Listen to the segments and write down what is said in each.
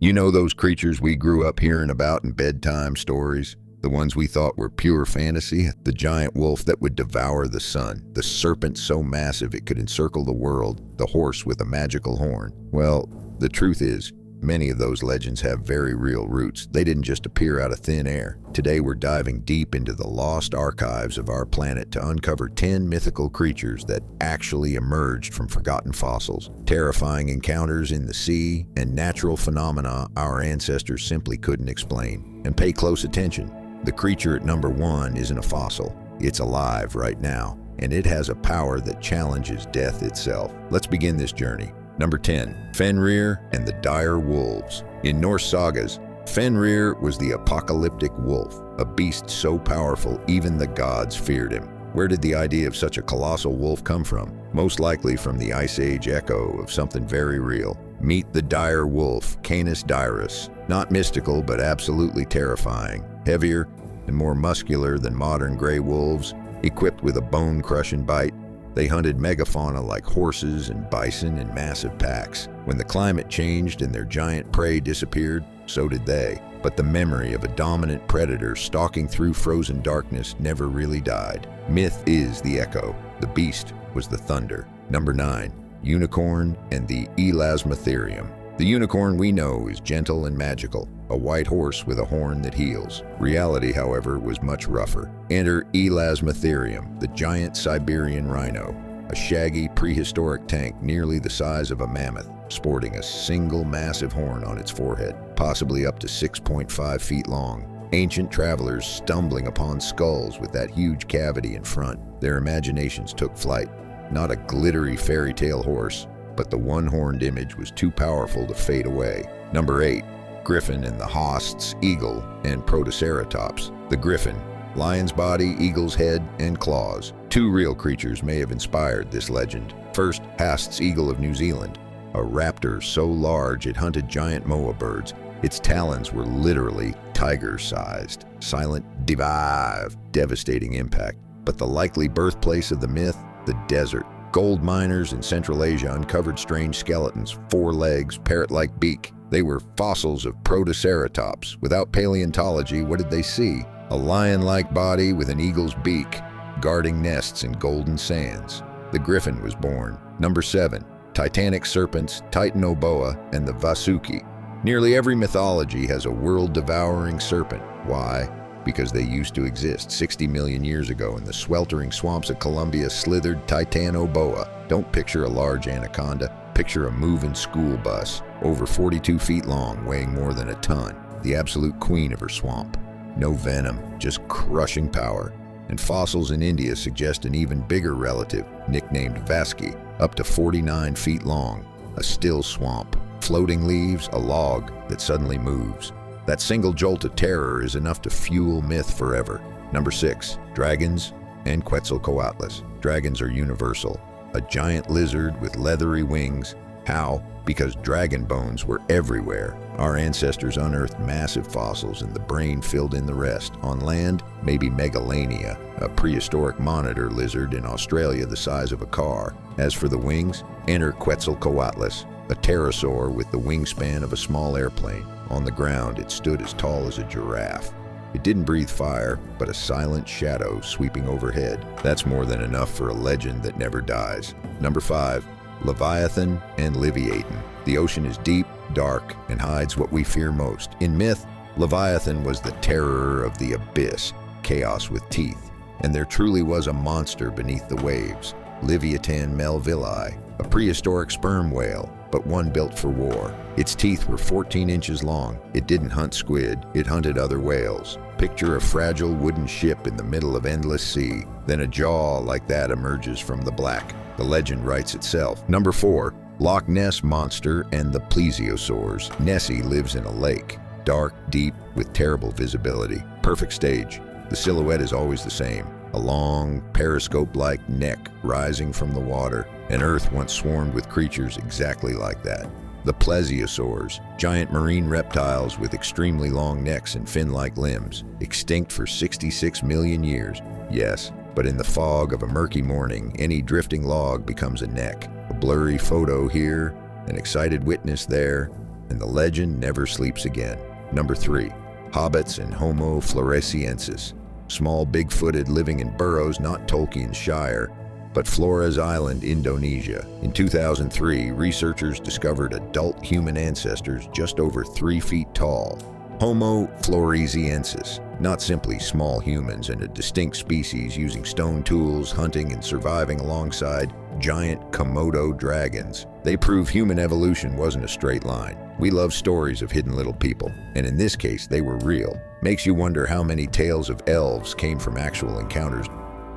You know those creatures we grew up hearing about in bedtime stories? The ones we thought were pure fantasy? The giant wolf that would devour the sun, the serpent so massive it could encircle the world, the horse with a magical horn. Well, the truth is, many of those legends have very real roots. They didn't just appear out of thin air. Today we're diving deep into the lost archives of our planet to uncover 10 mythical creatures that actually emerged from forgotten fossils, terrifying encounters in the sea, and natural phenomena our ancestors simply couldn't explain. And pay close attention. The creature at number 1 isn't a fossil. It's alive right now, and it has a power that challenges death itself. Let's begin this journey. Number 10, Fenrir and the dire wolves. In Norse sagas, Fenrir was the apocalyptic wolf, a beast so powerful even the gods feared him. Where did the idea of such a colossal wolf come from? Most likely from the Ice Age echo of something very real. Meet the dire wolf, Canis dirus. Not mystical, but absolutely terrifying. Heavier and more muscular than modern gray wolves, equipped with a bone-crushing bite. They hunted megafauna like horses and bison in massive packs. When the climate changed and their giant prey disappeared, so did they. But the memory of a dominant predator stalking through frozen darkness never really died. Myth is the echo. The beast was the thunder. Number 9, unicorn and the elasmotherium. The unicorn we know is gentle and magical, a white horse with a horn that heals. Reality, however, was much rougher. Enter elasmotherium, the giant Siberian rhino, a shaggy prehistoric tank nearly the size of a mammoth, sporting a single massive horn on its forehead, possibly up to 6.5 feet long. Ancient travelers stumbling upon skulls with that huge cavity in front. Their imaginations took flight. Not a glittery fairy tale horse, but the one-horned image was too powerful to fade away. Number 8, griffin and the Haast's eagle and protoceratops. The griffin, lion's body, eagle's head, and claws. 2 real creatures may have inspired this legend. First, Haast's eagle of New Zealand, a raptor so large it hunted giant moa birds. Its talons were literally tiger-sized. Silent, devastating impact. But the likely birthplace of the myth, the desert. Gold miners in Central Asia uncovered strange skeletons, 4 legs, parrot-like beak. They were fossils of protoceratops. Without paleontology, what did they see? A lion-like body with an eagle's beak, guarding nests in golden sands. The griffin was born. Number 7, titanic serpents, Titanoboa, and the Vasuki. Nearly every mythology has a world-devouring serpent. Why? Because they used to exist 60 million years ago in the sweltering swamps of Colombia slithered Titanoboa. Don't picture a large anaconda, picture a moving school bus, over 42 feet long, weighing more than a ton, the absolute queen of her swamp. No venom, just crushing power. And fossils in India suggest an even bigger relative, nicknamed Vaski, up to 49 feet long, a still swamp, floating leaves, a log that suddenly moves. That single jolt of terror is enough to fuel myth forever. Number 6, dragons and Quetzalcoatlus. Dragons are universal, a giant lizard with leathery wings. How? Because dragon bones were everywhere. Our ancestors unearthed massive fossils and the brain filled in the rest. On land, maybe Megalania, a prehistoric monitor lizard in Australia the size of a car. As for the wings, enter Quetzalcoatlus, a pterosaur with the wingspan of a small airplane. On the ground, it stood as tall as a giraffe. It didn't breathe fire, but a silent shadow sweeping overhead. That's more than enough for a legend that never dies. Number 5, Leviathan and Leviathan. The ocean is deep, dark, and hides what we fear most. In myth, Leviathan was the terror of the abyss, chaos with teeth. And there truly was a monster beneath the waves, Leviathan melvillei, a prehistoric sperm whale, but one built for war. Its teeth were 14 inches long. It didn't hunt squid, it hunted other whales. Picture a fragile wooden ship in the middle of endless sea. Then a jaw like that emerges from the black. The legend writes itself. Number 4, Loch Ness Monster and the plesiosaurs. Nessie lives in a lake, dark, deep, with terrible visibility. Perfect stage. The silhouette is always the same. A long, periscope-like neck rising from the water. And Earth once swarmed with creatures exactly like that. The plesiosaurs, giant marine reptiles with extremely long necks and fin-like limbs, extinct for 66 million years. Yes, but in the fog of a murky morning, any drifting log becomes a neck. A blurry photo here, an excited witness there. and the legend never sleeps again. Number 3. Hobbits and Homo floresiensis. Small, big-footed, living in burrows, not Tolkien's Shire, but Flores Island, Indonesia. In 2003, researchers discovered adult human ancestors just over 3 feet tall. Homo floresiensis, not simply small humans and a distinct species using stone tools, hunting, and surviving alongside giant Komodo dragons. They prove human evolution wasn't a straight line. We love stories of hidden little people, and in this case, they were real. Makes you wonder how many tales of elves came from actual encounters.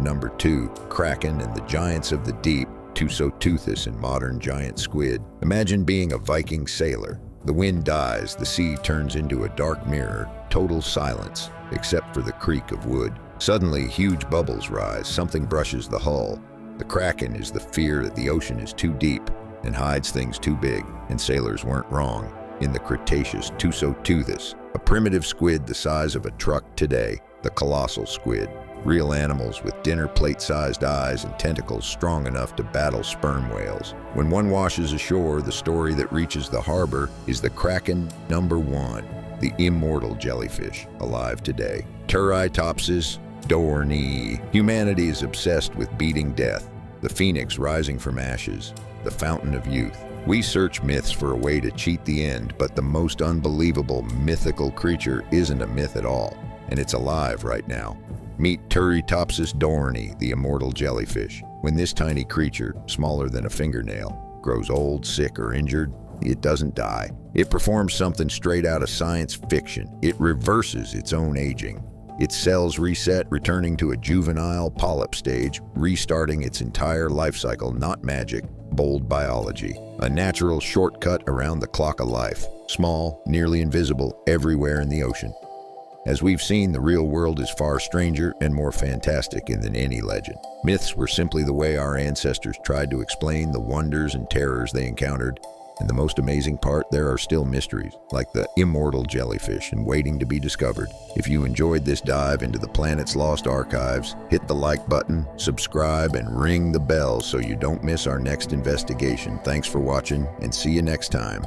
Number 2. Kraken and the giants of the deep, Tusoteuthis and modern giant squid. Imagine being a Viking sailor. The wind dies, the sea turns into a dark mirror, total silence, except for the creak of wood. Suddenly, huge bubbles rise, something brushes the hull. The Kraken is the fear that the ocean is too deep and hides things too big, and sailors weren't wrong. In the Cretaceous, Tusoteuthis, a primitive squid the size of a truck today, the colossal squid. Real animals with dinner plate-sized eyes and tentacles strong enough to battle sperm whales. When one washes ashore, the story that reaches the harbor is the Kraken. Number 1. The immortal jellyfish, alive today. Turritopsis dorni. Humanity is obsessed with beating death, the phoenix rising from ashes, the fountain of youth. We search myths for a way to cheat the end, but the most unbelievable mythical creature isn't a myth at all, and it's alive right now. Meet Turritopsis dorni, the immortal jellyfish. When this tiny creature, smaller than a fingernail, grows old, sick, or injured, it doesn't die. It performs something straight out of science fiction. It reverses its own aging. Its cells reset, returning to a juvenile polyp stage, restarting its entire life cycle. Not magic, bold biology. A natural shortcut around the clock of life. Small, nearly invisible, everywhere in the ocean. As we've seen, the real world is far stranger and more fantastic than any legend. Myths were simply the way our ancestors tried to explain the wonders and terrors they encountered. And the most amazing part, there are still mysteries, like the immortal jellyfish and waiting to be discovered. If you enjoyed this dive into the planet's lost archives, hit the like button, subscribe, and ring the bell so you don't miss our next investigation. Thanks for watching, and see you next time.